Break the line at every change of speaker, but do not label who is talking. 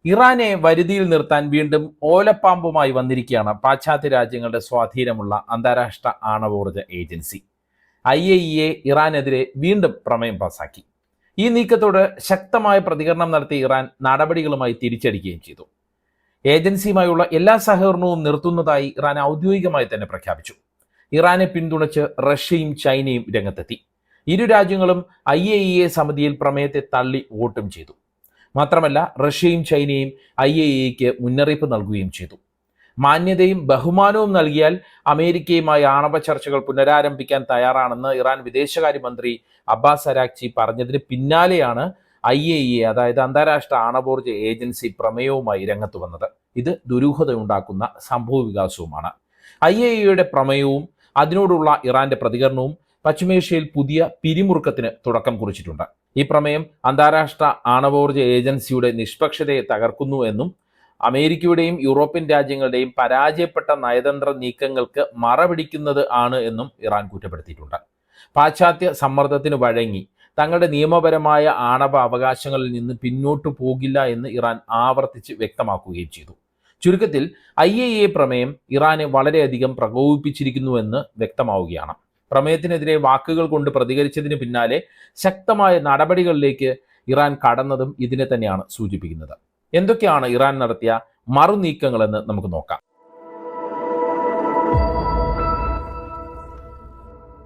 ഇറാനെ വരുതിയിൽ നിർത്താൻ വീണ്ടും ഓലപ്പാമ്പുമായി വന്നിരിക്കുകയാണ് പാശ്ചാത്യ രാജ്യങ്ങളുടെ സ്വാധീനമുള്ള അന്താരാഷ്ട്ര ആണവോർജ ഏജൻസി. IAEA ഇറാനെതിരെ വീണ്ടും പ്രമേയം പാസാക്കി. ഈ നീക്കത്തോട് ശക്തമായ പ്രതികരണം നടത്തിയ ഇറാൻ നടപടികളുമായി തിരിച്ചടിക്കുകയും ചെയ്തു. ഏജൻസിയുമായുള്ള എല്ലാ സഹകരണവും നിർത്തുന്നതായി ഇറാൻ ഔദ്യോഗികമായി തന്നെ പ്രഖ്യാപിച്ചു. ഇറാനെ പിന്തുണച്ച് റഷ്യയും ചൈനയും രംഗത്തെത്തി. ഇരു രാജ്യങ്ങളും IAEA സമിതിയിൽ പ്രമേയത്തെ തള്ളി വോട്ടും ചെയ്തു. മാത്രമല്ല റഷ്യയും ചൈനയും IAEAക്ക് മുന്നറിയിപ്പ് നൽകുകയും ചെയ്തു. മാന്യതയും ബഹുമാനവും നൽകിയാൽ അമേരിക്കയുമായി ആണവ ചർച്ചകൾ പുനരാരംഭിക്കാൻ തയ്യാറാണെന്ന് ഇറാൻ വിദേശകാര്യമന്ത്രി അബ്ബാസ് അരാക്ചി പറഞ്ഞതിന് പിന്നാലെയാണ് IAEA, അതായത് അന്താരാഷ്ട്ര ആണവോർജ ഏജൻസി, പ്രമേയവുമായി രംഗത്ത് വന്നത്. ഇത് ദുരൂഹതയുണ്ടാക്കുന്ന സംഭവ വികാസവുമാണ്. IAEAയുടെ പ്രമേയവും അതിനോടുള്ള ഇറാന്റെ പ്രതികരണവും പശ്ചിമേഷ്യയിൽ പുതിയ പിരിമുറുക്കത്തിന് തുടക്കം കുറിച്ചിട്ടുണ്ട്. ഈ പ്രമേയം അന്താരാഷ്ട്ര ആണവോർജ ഏജൻസിയുടെ നിഷ്പക്ഷതയെ തകർക്കുന്നു എന്നും അമേരിക്കയുടെയും യൂറോപ്യൻ രാജ്യങ്ങളുടെയും പരാജയപ്പെട്ട നയതന്ത്ര നീക്കങ്ങൾക്ക് മറപിടിക്കുന്നത് ആണ് എന്നും ഇറാൻ കുറ്റപ്പെടുത്തിയിട്ടുണ്ട്. പാശ്ചാത്യ സമ്മർദ്ദത്തിന് വഴങ്ങി തങ്ങളുടെ നിയമപരമായ ആണവ അവകാശങ്ങളിൽ നിന്ന് പിന്നോട്ടു പോകില്ല എന്ന് ഇറാൻ ആവർത്തിച്ച് വ്യക്തമാക്കുകയും ചെയ്തു. ചുരുക്കത്തിൽ IAEA പ്രമേയം ഇറാനെ വളരെയധികം പ്രകോപിപ്പിച്ചിരിക്കുന്നുവെന്ന് വ്യക്തമാവുകയാണ്. പ്രമേയത്തിനെതിരെ വാക്കുകൾ കൊണ്ട് പ്രതികരിച്ചതിന് പിന്നാലെ ശക്തമായ നടപടികളിലേക്ക് ഇറാൻ കടന്നതും ഇതിനെ തന്നെയാണ് സൂചിപ്പിക്കുന്നത്. എന്തൊക്കെയാണ് ഇറാൻ നടത്തിയ മറുനീക്കങ്ങളെന്ന് നമുക്ക് നോക്കാം.